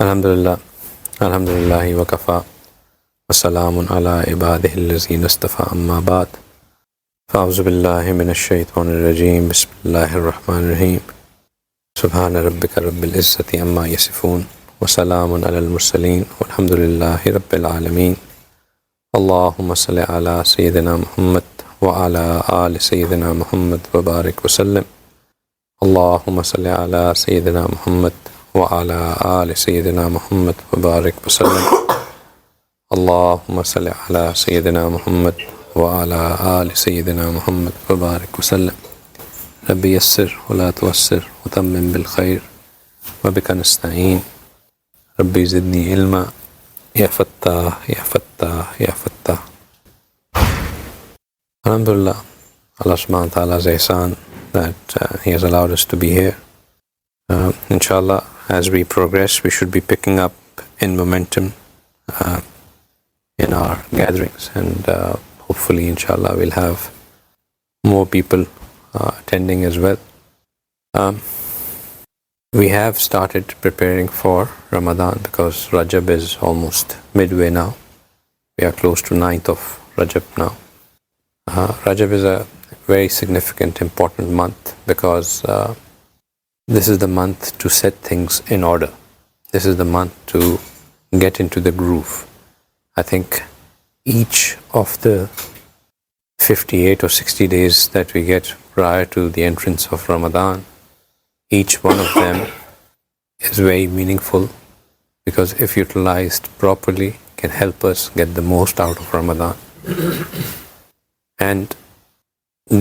Alhamdulillah, Alhamdulillahi wa kafa, wa salamun ala ibadihi allazina istafa amma ba'd. Fa'auzu billahi minash shaitanir rajeem. Bismillahir rahmanir rahim. Subhana rabbika rabbil izzati amma yasifun, wa salamun ala al-mursaleen, walhamdulillahi rabbil alameen. Allahumma salli ala sayyidina Muhammad wa ala ali sayyidina Muhammad wa barik wa sallim. Allahumma salli ala sayyidina Muhammad wa ala ali sayyidina Muhammad wa barik wa sallim. Allahumma salli ala sayyidina Muhammad wa ala ali sayyidina Muhammad wa barik wa sallim. Rabbi yassir wa la tuwassir wa tammim bil khair wa bika nasta'een. Rabbi zidni ilma ya fattah ya fattah ya fattah. Alhamdulillah, Allah subhanahu wa ta'ala's ihsan that He has allowed us to be here. Inshallah, as we progress, we should be picking up in momentum in our gatherings, and hopefully, inshallah, we'll have more people attending as well. We have started preparing for Ramadan because Rajab is almost midway now. We are close to 9th of Rajab now. Rajab is a very significant, important month because this is the month to set things in order. This is the month to get into the groove. I think each of the 58 or 60 days that we get prior to the entrance of Ramadan, each one of them is very meaningful because if utilized properly, can help us get the most out of Ramadan. And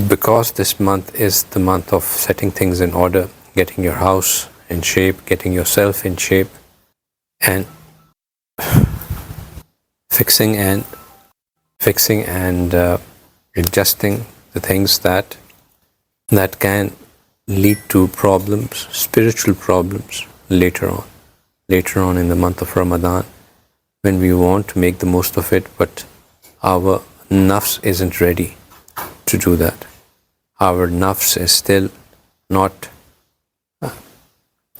because this month is the month of setting things in order, getting your house in shape, getting yourself in shape, and fixing and adjusting the things that can lead to problems, spiritual problems later on in the month of Ramadan, when we want to make the most of it, but our nafs isn't ready to do that. Our nafs is still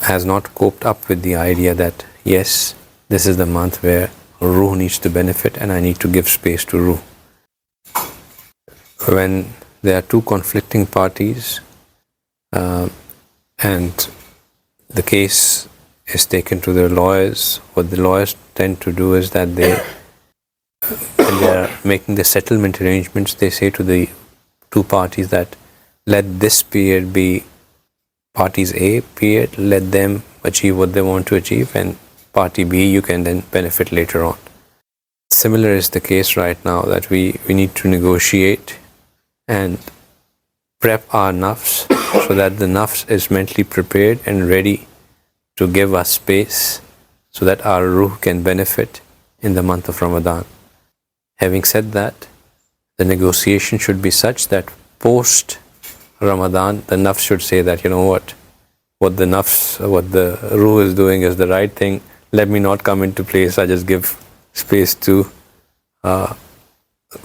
has not coped up with the idea that yes, this is the month where ruh needs to benefit and I need to give space to ruh. When there are two conflicting parties and the case is taken to the lawyers, what the lawyers tend to do is that when they are making the settlement arrangements, they say to the two parties that let this period be parties A period, let them achieve what they want to achieve, and party B, you can then benefit later on. Similar is the case right now, that we need to negotiate and prep our nafs so that the nafs is mentally prepared and ready to give us space so that our ruh can benefit in the month of Ramadan. Having said that, the negotiation should be such that post Ramadan, the nafs should say that, you know what the ruh is doing is the right thing. Let me not come into place. I just give space to ruh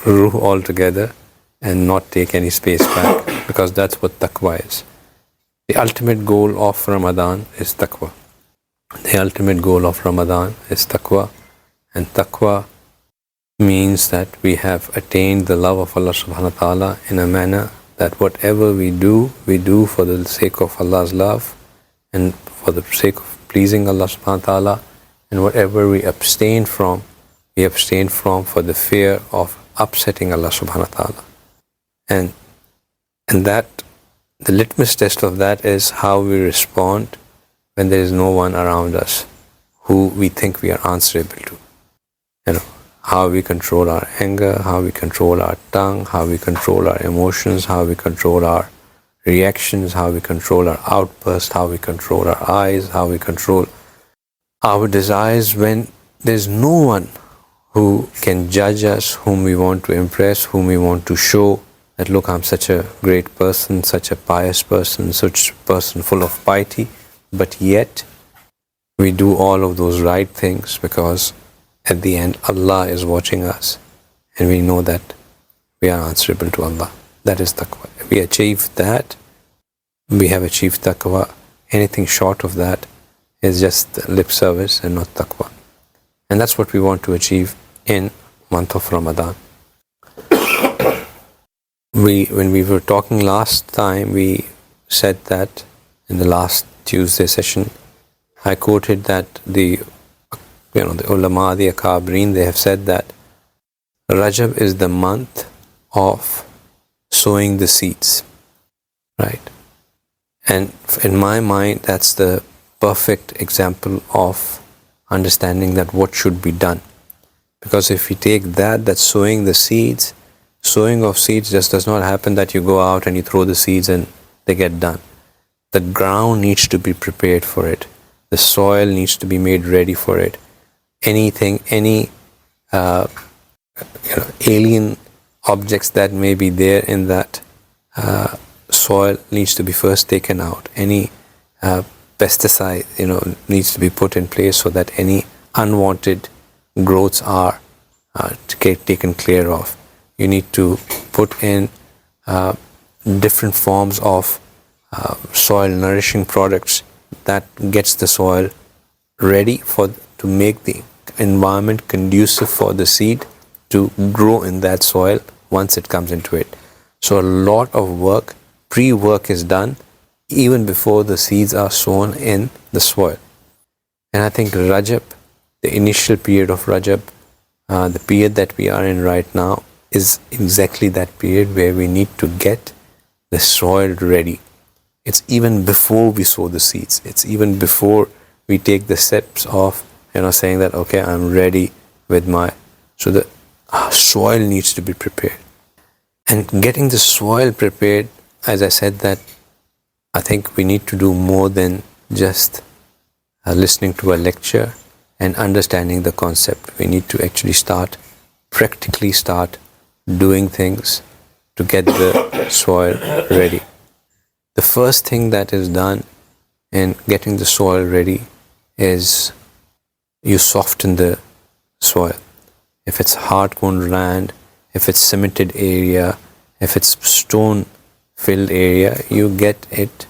altogether and not take any space back, because that's what taqwa is. The ultimate goal of Ramadan is taqwa. The ultimate goal of Ramadan is taqwa, and taqwa means that we have attained the love of Allah subhanahu wa ta'ala in a manner that whatever we do for the sake of Allah's love and for the sake of pleasing Allah subhanahu wa ta'ala, and whatever we abstain from for the fear of upsetting Allah subhanahu wa ta'ala. And that, the litmus test of that is how we respond when there is no one around us who we think we are answerable to. How we control our anger, how we control our tongue, how we control our emotions, how we control our reactions, how we control our outbursts, how we control our eyes, how we control our desires, when there's no one who can judge us, whom we want to impress, whom we want to show that, look, I'm such a great person, such a pious person, such a person full of piety, but yet we do all of those right things because at the end, Allah is watching us, and we know that we are answerable to Allah. That is taqwa. If we achieve that, we have achieved taqwa. Anything short of that is just lip service and not taqwa. And that's what we want to achieve in month of Ramadan. When we were talking last time, we said that in the last Tuesday session, I quoted that the ulama, the akabreen, they have said that Rajab is the month of sowing the seeds, right? And in my mind, that's the perfect example of understanding that what should be done. Because if we take that sowing the seeds, sowing of seeds just does not happen that you go out and you throw the seeds and they get done. The ground needs to be prepared for it. The soil needs to be made ready for it. Any alien objects that may be there in that soil needs to be first taken out. Any pesticide needs to be put in place so that any unwanted growths are taken care of. You need to put in different forms of soil nourishing products that gets the soil ready to make the environment conducive for the seed to grow in that soil once it comes into it. So a lot of work, pre-work is done even before the seeds are sown in the soil. And I think Rajab, the initial period of Rajab, the period that we are in right now, is exactly that period where we need to get the soil ready. It's even before we sow the seeds. It's even before we take the steps of saying that, okay, I'm ready with so the soil needs to be prepared. And getting the soil prepared, as I said, that I think we need to do more than just listening to a lecture and understanding the concept. We need to actually practically start doing things to get the soil ready. The first thing that is done in getting the soil ready is you soften the soil. If it's hard-grown land, if it's cemented area, if it's stone-filled area, you get it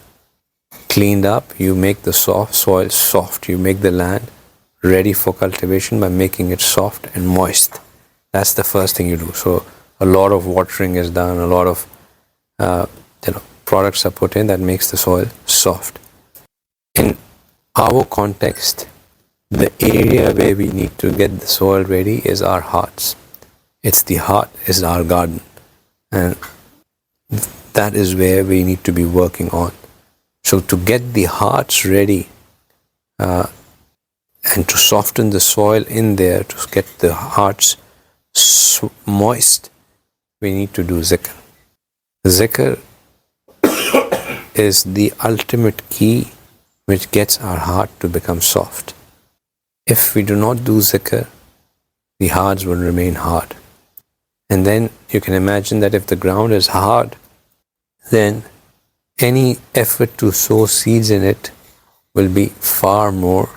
cleaned up. You make the soil soft. You make the land ready for cultivation by making it soft and moist. That's the first thing you do. So a lot of watering is done. A lot of products are put in that makes the soil soft. In our context, the area where we need to get the soil ready is our hearts. It's the heart is our garden, and that is where we need to be working on. So to get the hearts ready and to soften the soil in there, to get the hearts moist, we need to do zikr. Zikr is the ultimate key which gets our heart to become soft. If we do not do zikr, the hearts will remain hard. And then you can imagine that if the ground is hard, then any effort to sow seeds in it will be far more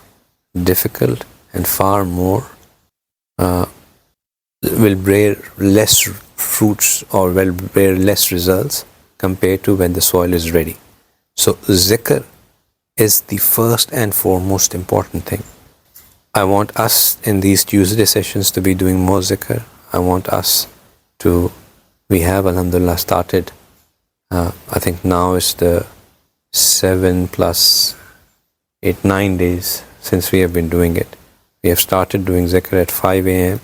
difficult and far more will bear less fruits or will bear less results compared to when the soil is ready. So zikr is the first and foremost important thing. I want us in these Tuesday sessions to be doing more zikr. I want us we have alhamdulillah started, I think now is the 7 plus 8, 9 days since we have been doing it. We have started doing zikr at 5 a.m.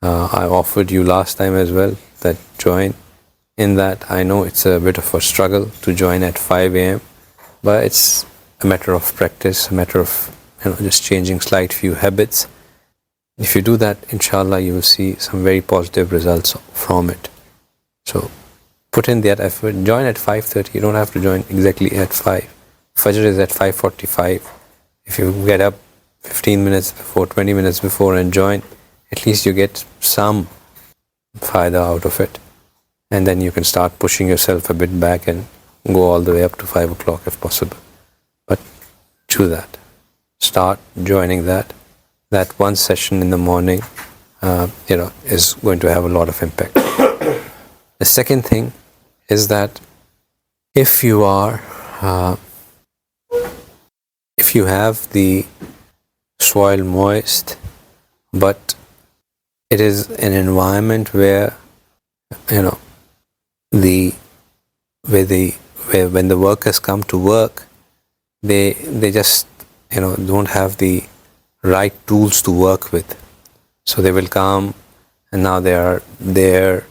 I offered you last time as well that join in that. I know it's a bit of a struggle to join at 5 a.m. but it's a matter of practice, a matter of just changing slight few habits. If you do that, inshallah, you will see some very positive results from it. So put in that effort. Join at 5:30. You don't have to join exactly at 5. Fajr is at 5:45. If you get up 15 minutes before, 20 minutes before and join, at least you get some fayda out of it. And then you can start pushing yourself a bit back and go all the way up to 5 o'clock if possible. But do that. Start joining that. That one session in the morning, is going to have a lot of impact. The second thing is that if you are if you have the soil moist, but it is an environment where, you know, where when the workers come to work, they just, you know, don't have the right tools to work with. So they will come, and now they are there,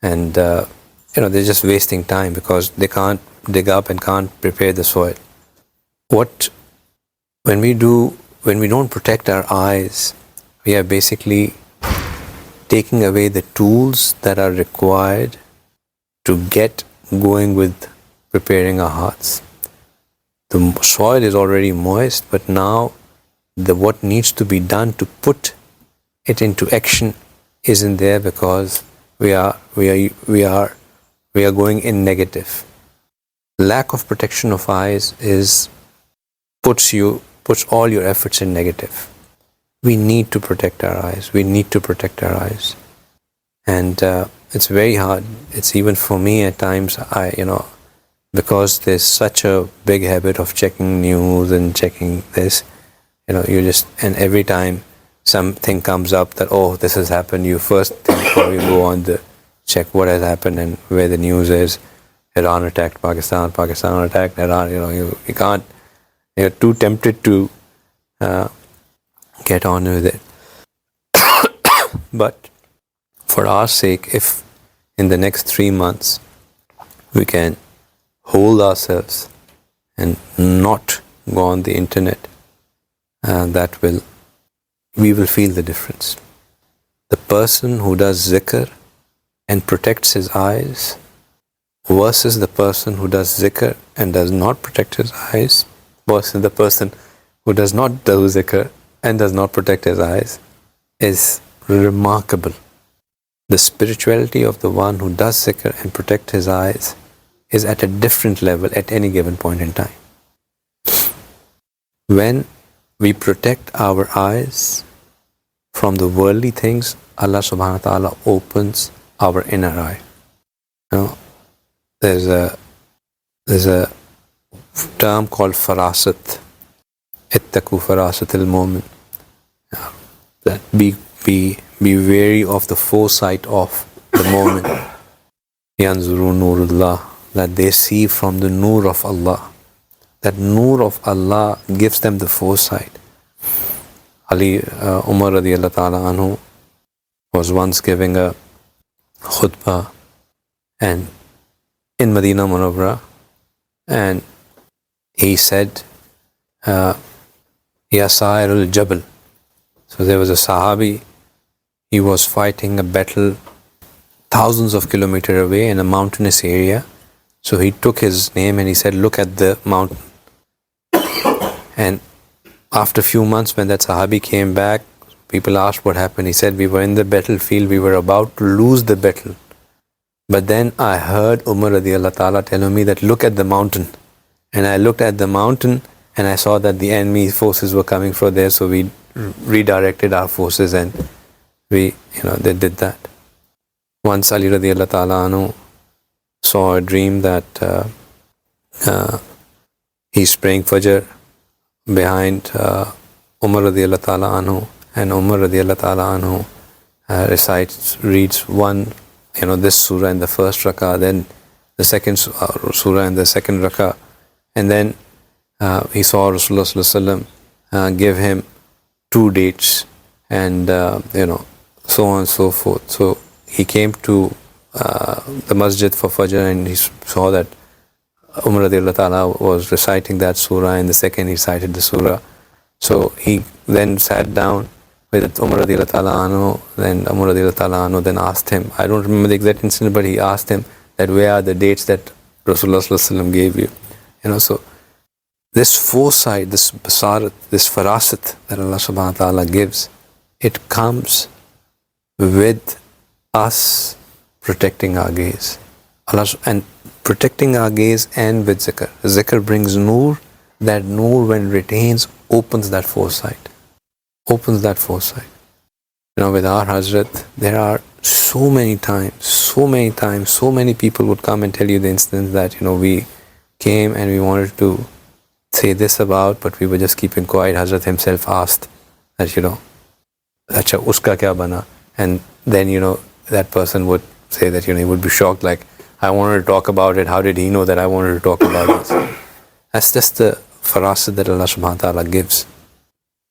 and you know, they're just wasting time because they can't dig up and can't prepare the soil. When we don't protect our eyes, we are basically taking away the tools that are required to get going with preparing our hearts. The soil is already moist, but now what needs to be done to put it into action isn't there because we are going in negative. Lack of protection of eyes puts all your efforts in negative. We need to protect our eyes. We need to protect our eyes, and it's very hard. It's even for me at times. Because there's such a big habit of checking news and checking this, and every time something comes up that, oh, this has happened, you first think before you go on the check what has happened and where the news is. Iran attacked Pakistan, Pakistan attacked Iran. You can't. You're too tempted to get on with it. But for our sake, if in the next 3 months we can hold ourselves and not go on the internet, we will feel the difference. The person who does zikr and protects his eyes versus the person who does zikr and does not protect his eyes versus the person who does not do zikr and does not protect his eyes is remarkable. The spirituality of the one who does zikr and protect his eyes is at a different level at any given point in time. When we protect our eyes from the worldly things, Allah subhanahu wa ta'ala opens our inner eye. There's a term called farasat. Ittaqu farasat al-mu'min. That be wary of the foresight of the mu'min. Yanzuru nurullah. That they see from the nur of Allah. That nur of Allah gives them the foresight. Umar radiallahu ta'ala anhu was once giving a khutbah and in Medina Munawwara, and he said, Ya Sa'irul Jabal. So there was a Sahabi, he was fighting a battle thousands of kilometers away in a mountainous area. So he took his name and he said, look at the mountain. And after a few months when that Sahabi came back, people asked what happened. He said, we were in the battlefield, we were about to lose the battle. But then I heard Umar radiallahu ta'ala telling me that look at the mountain. And I looked at the mountain and I saw that the enemy forces were coming from there. So we redirected our forces and they did that. Once Ali radiallahu ta'ala anhu saw a dream that he's praying Fajr behind Umar radiallahu ta'ala anhu, and Umar radiallahu ta'ala anhu reads one, this surah in the first rakah, then the second surah in the second rakah, and then he saw Rasulullah sallallahu alaihi wasallam give him 2 dates, and so on and so forth. So he came to the masjid for Fajr and he saw that Umar radiallahu ta'ala was reciting that surah, and the second he recited the surah. So he then sat down with Umar radiallahu ta'ala anhu, then Umar radiallahu ta'ala anhu then asked him, I don't remember the exact incident, but he asked him that where are the dates that Rasulullah sallallahu alaihi wasallam gave you? So this foresight, this basarat, this farasat that Allah subhanahu wa ta'ala gives, it comes with us protecting our gaze. And protecting our gaze and with zikr. Zikr brings nur. That nur, when retains, opens that foresight. Opens that foresight. With our Hazrat, there are so many times, so many people would come and tell you the instance that, we came and we wanted to say this about, but we were just keeping quiet. Hazrat himself asked that, Acha, uska kya bana? And then, that person would say that, he would be shocked, like, I wanted to talk about it. How did he know that I wanted to talk about this? That's just the farasat that Allah subhanahu wa ta'ala gives.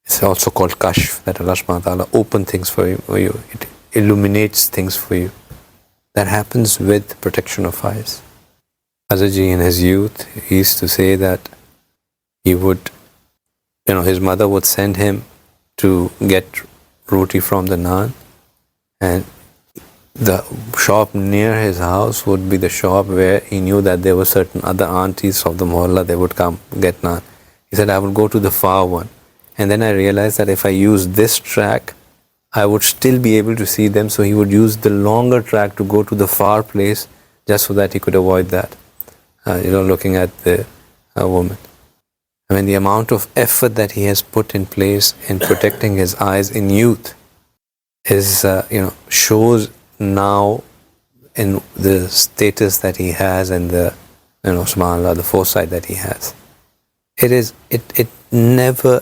It's also called kashf, that Allah subhanahu wa ta'ala opens things for you. It illuminates things for you. That happens with protection of eyes. Hazrat Ji in his youth, he used to say that he would, his mother would send him to get roti from the naan, and the shop near his house would be the shop where he knew that there were certain other aunties of the mohalla, they would come get naan. He said, I would go to the far one. And then I realized that if I use this track, I would still be able to see them. So he would use the longer track to go to the far place just so that he could avoid that, looking at the woman. I mean, the amount of effort that he has put in place in protecting his eyes in youth is, shows now in the status that he has and the, subhanAllah, the foresight that he has. It never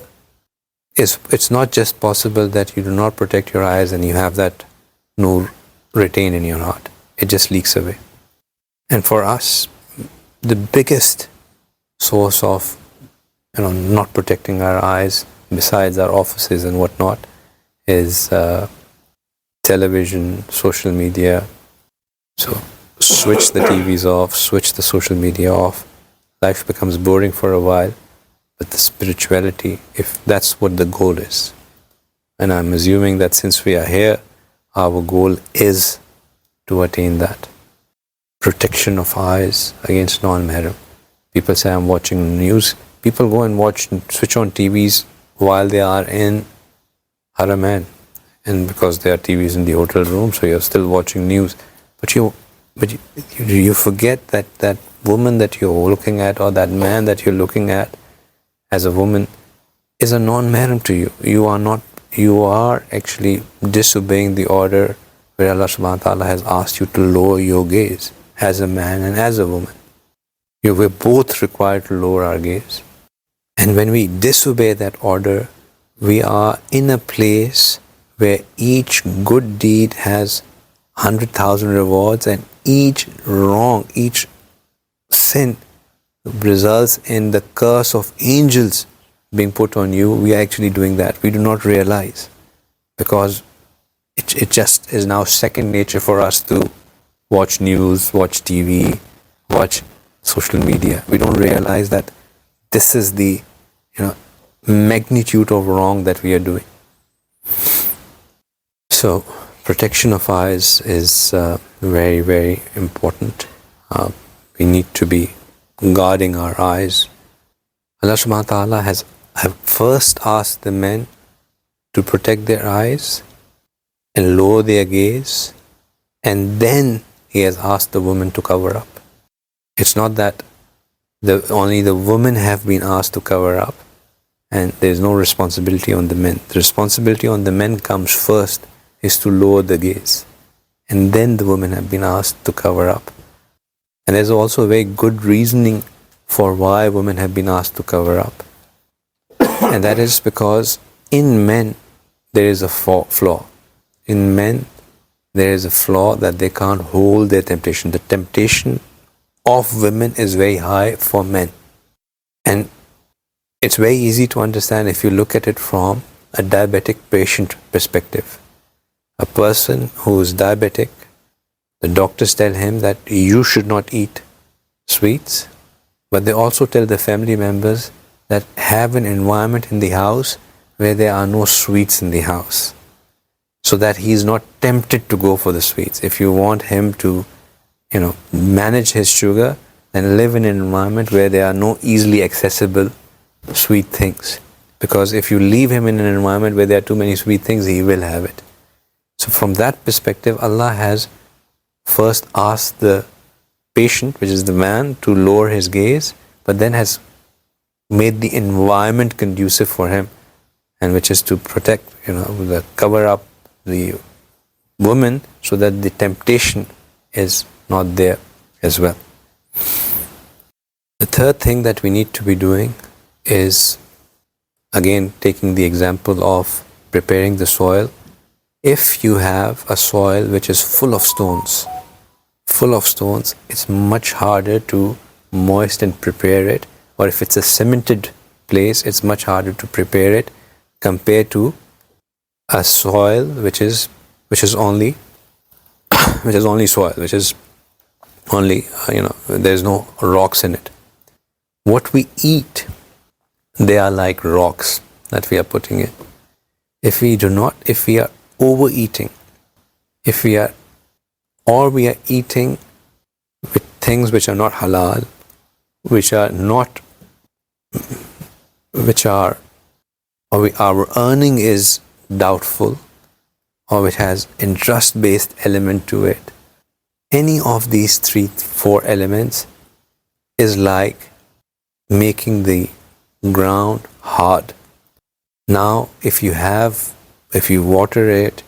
is, it's not just possible that you do not protect your eyes and you have that nur retained in your heart. It just leaks away. And for us, the biggest source of, not protecting our eyes, besides our offices and whatnot, is television, social media. So switch the TVs off, switch the social media off. Life becomes boring for a while, but the spirituality, if that's what the goal is, and I'm assuming that since we are here, our goal is to attain that. Protection of eyes against non-mahram. People say, I'm watching news. People go and switch on TVs while they are in Haraman. And because there are TVs in the hotel room, so you're still watching news. But you forget that woman that you're looking at, or that man that you're looking at as a woman, is a non-mahram to you. You are actually disobeying the order where Allah subhanahu wa ta'ala has asked you to lower your gaze as a man and as a woman. We're both required to lower our gaze. And when we disobey that order, we are in a place where each good deed has 100,000 rewards, and each wrong, each sin results in the curse of angels being put on you. We are actually doing that. We do not realize, because it just is now second nature for us to watch news, watch TV, watch social media. We don't realize that this is the magnitude of wrong that we are doing. So protection of eyes is very, very important. We need to be guarding our eyes. Allah subhanahu wa ta'ala has first asked the men to protect their eyes and lower their gaze, and then He has asked the women to cover up. It's not that only the women have been asked to cover up and there is no responsibility on the men. The responsibility on the men comes first, is to lower the gaze, and then the women have been asked to cover up. And there's also a very good reasoning for why women have been asked to cover up, and that is because in men there is a flaw. In men there is a flaw that they can't hold their temptation. The temptation of women is very high for men, and it's very easy to understand if you look at it from a diabetic patient perspective. A person who is diabetic, the doctors tell him that you should not eat sweets, but they also tell the family members that have an environment in the house where there are no sweets in the house, so that he is not tempted to go for the sweets. If you want him to, manage his sugar, then live in an environment where there are no easily accessible sweet things. Because if you leave him in an environment where there are too many sweet things, he will have it. So from that perspective, Allah has first asked the patient, which is the man, to lower his gaze, but then has made the environment conducive for him, and which is to protect, cover up the woman so that the temptation is not there as well. The third thing that we need to be doing is, again, taking the example of preparing the soil. If you have a soil which is full of stones, it's much harder to moist and prepare it. Or if it's a cemented place, it's much harder to prepare it compared to a soil which is only soil, which is only there's no rocks in it. What we eat, they are like rocks that we are putting in. If we are overeating, we are eating with things which are not halal, our earning is doubtful, or which has interest-based element to it. Any of these 3-4 elements is like making the ground hard. Now, if you water it,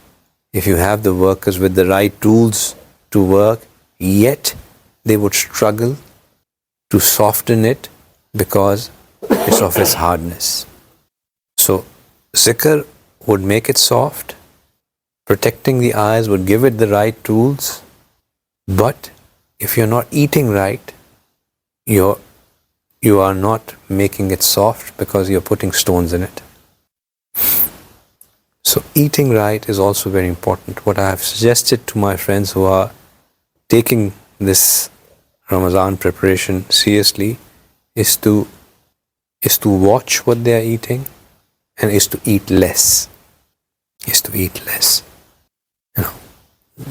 if you have the workers with the right tools to work, yet they would struggle to soften it because it's of its hardness. So, zikr would make it soft, protecting the eyes would give it the right tools, but if you're not eating right, you are not making it soft because you're putting stones in it. So eating right is also very important. What I have suggested to my friends who are taking this Ramadan preparation seriously is to watch what they are eating and is to eat less.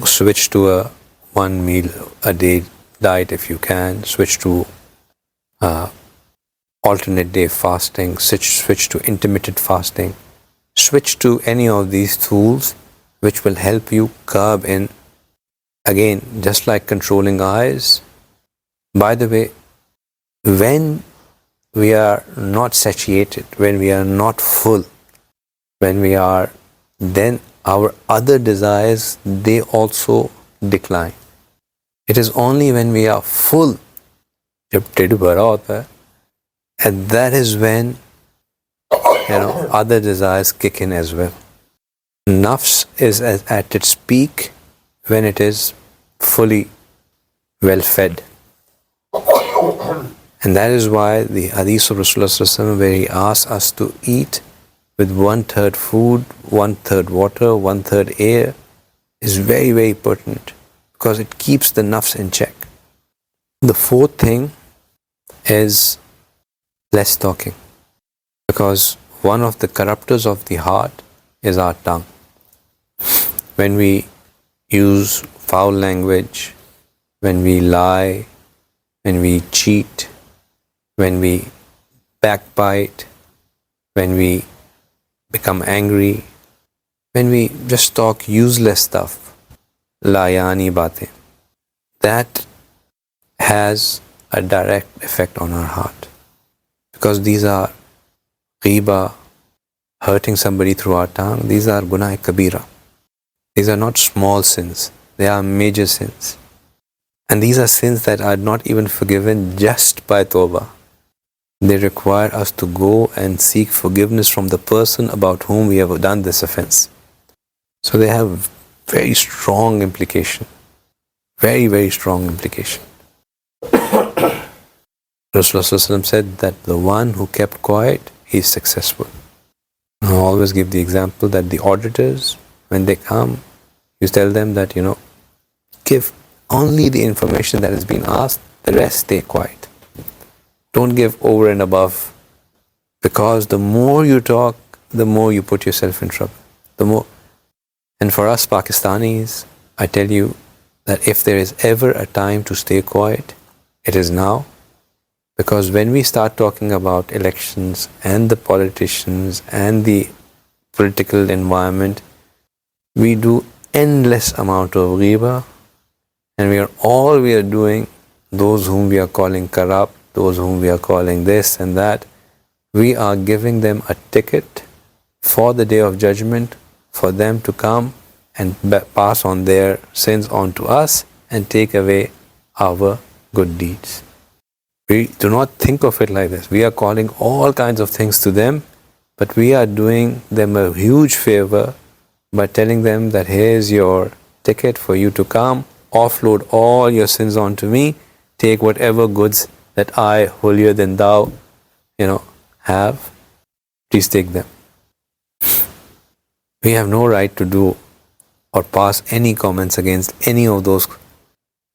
Switch to a 1 meal a day diet if you can. Switch to alternate day fasting. Switch to intermittent fasting. Switch to any of these tools which will help you curb in. Again, just like controlling eyes. By the way, when we are not satiated, when we are not full, then our other desires, they also decline. It is only when we are full, and that is when other desires kick in as well. Nafs is at its peak when it is fully well fed. And that is why the Hadith of Rasulullah, where he asks us to eat with 1/3 food, 1/3 water, 1/3 air, is very, very pertinent because it keeps the nafs in check. The fourth thing is less talking, because one of the corruptors of the heart is our tongue. When we use foul language, when we lie, when we cheat, when we backbite, when we become angry, when we just talk useless stuff, layani baatein, that has a direct effect on our heart. Because these are ghiba, hurting somebody through our tongue, these are gunah kabira. These are not small sins, they are major sins. And these are sins that are not even forgiven just by tawbah. They require us to go and seek forgiveness from the person about whom we have done this offense. So they have very strong implication. Very, very strong implication. Rasulullah said that the one who kept quiet, he is successful. I always give the example that the auditors, when they come, you tell them that, give only the information that has been asked, the rest stay quiet. Don't give over and above, because the more you talk, the more you put yourself in trouble. And for us Pakistanis, I tell you that if there is ever a time to stay quiet, it is now. Because when we start talking about elections and the politicians and the political environment, we do endless amount of ghiba, and we are doing, those whom we are calling corrupt, those whom we are calling this and that, we are giving them a ticket for the day of judgment, for them to come and pass on their sins on to us and take away our good deeds. We do not think of it like this. We are calling all kinds of things to them, but we are doing them a huge favor by telling them that here's your ticket for you to come, offload all your sins onto me, take whatever goods that I, holier than thou, have, please take them. We have no right to do or pass any comments against any of those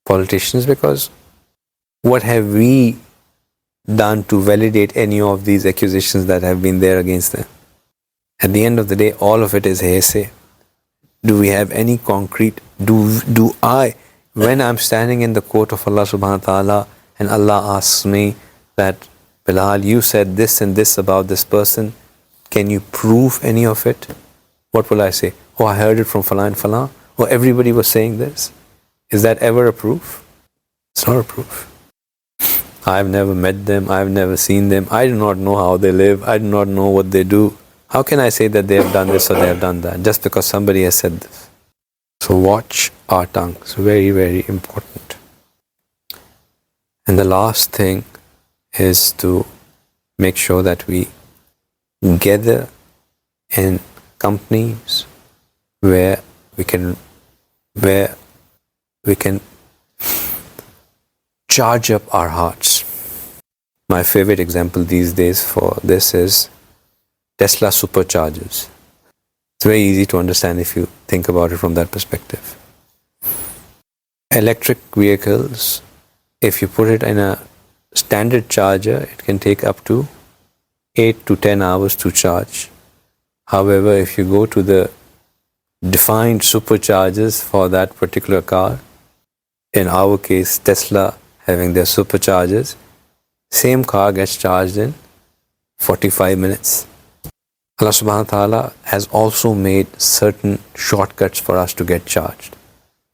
politicians, because what have we done to validate any of these accusations that have been there against them? At the end of the day, all of it is hearsay. Do we have any concrete, do I, when I'm standing in the court of Allah subhanahu wa ta'ala and Allah asks me that, Bilal, you said this and this about this person, can you prove any of it? What will I say? Oh, I heard it from Fala and Fala. Oh, everybody was saying this. Is that ever a proof? It's not a proof. I've never met them. I've never seen them. I do not know how they live. I do not know what they do. How can I say that they have done this or they have done that just because somebody has said this? So watch our tongue. It's very, very important. And the last thing is to make sure that we gather in companies where we can charge up our hearts. My favorite example these days for this is Tesla superchargers. It's very easy to understand if you think about it from that perspective. Electric vehicles, if you put it in a standard charger, it can take up to 8 to 10 hours to charge. However, if you go to the defined superchargers for that particular car, in our case Tesla having their superchargers, same car gets charged in 45 minutes. Allah subhanahu wa ta'ala has also made certain shortcuts for us to get charged.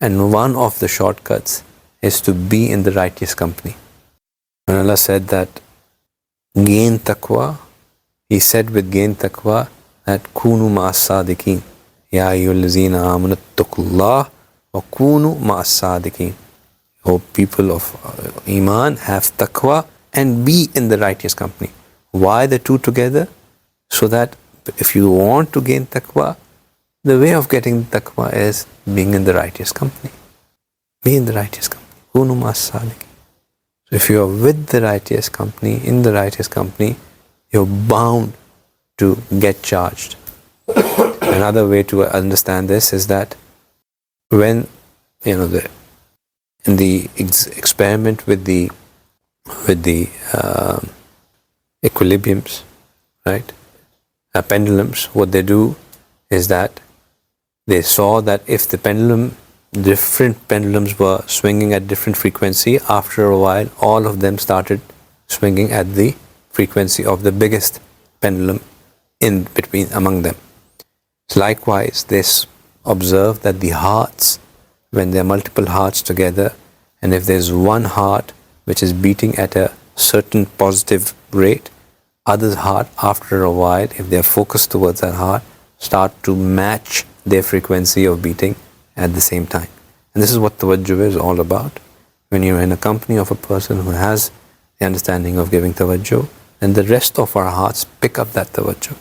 And one of the shortcuts is to be in the righteous company. When Allah said that gain taqwa, He said with gain taqwa that kunu ma'as sadiqeen. Ya ayyuhallazina amanu taqullah wa kunu ma'as sadiqeen. O people of Iman, have taqwa and be in the righteous company. Why the two together? So that if you want to gain taqwa, the way of getting taqwa is being in the righteous company. Be in the righteous company. Kunu ma'as sadiqeen. So if you are with the righteous company, in the righteous company, you're bound to get charged. Another way to understand this is that when in the experiment with the equilibriums, right? Pendulums, what they do is that they saw that if the different pendulums were swinging at different frequency, after a while, all of them started swinging at the frequency of the biggest pendulum in between among them. So likewise, they observed that the hearts, when there are multiple hearts together, and if there's one heart which is beating at a certain positive rate, others' heart, after a while, if they're focused towards that heart, start to match their frequency of beating at the same time. And this is what tawajjuh is all about. When you're in a company of a person who has the understanding of giving tawajjuh, then the rest of our hearts pick up that tawajjuh.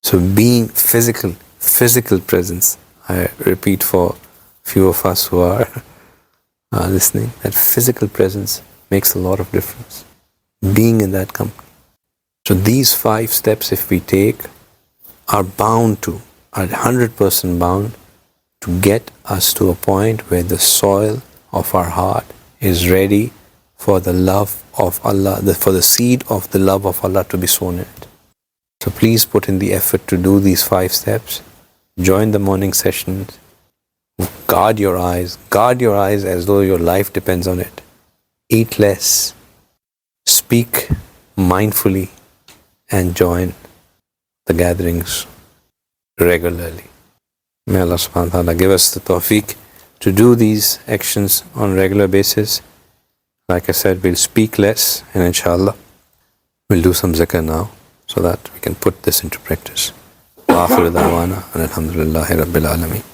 So being physical presence, I repeat for few of us who are listening, that physical presence makes a lot of difference. Being in that company. So these 5 steps, if we take, are 100% bound to get us to a point where the soil of our heart is ready for the love of Allah, for the seed of the love of Allah to be sown in it. So please put in the effort to do these 5 steps. Join the morning sessions. Guard your eyes as though your life depends on it. Eat less. Speak mindfully and join the gatherings regularly. May Allah subhanahu wa ta'ala give us the tawfiq to do these actions on a regular basis. Like I said, we'll speak less, and inshallah, we'll do some zikr now so that we can put this into practice. Wa akhiru da'wana, and alhamdulillahi rabbil alameen.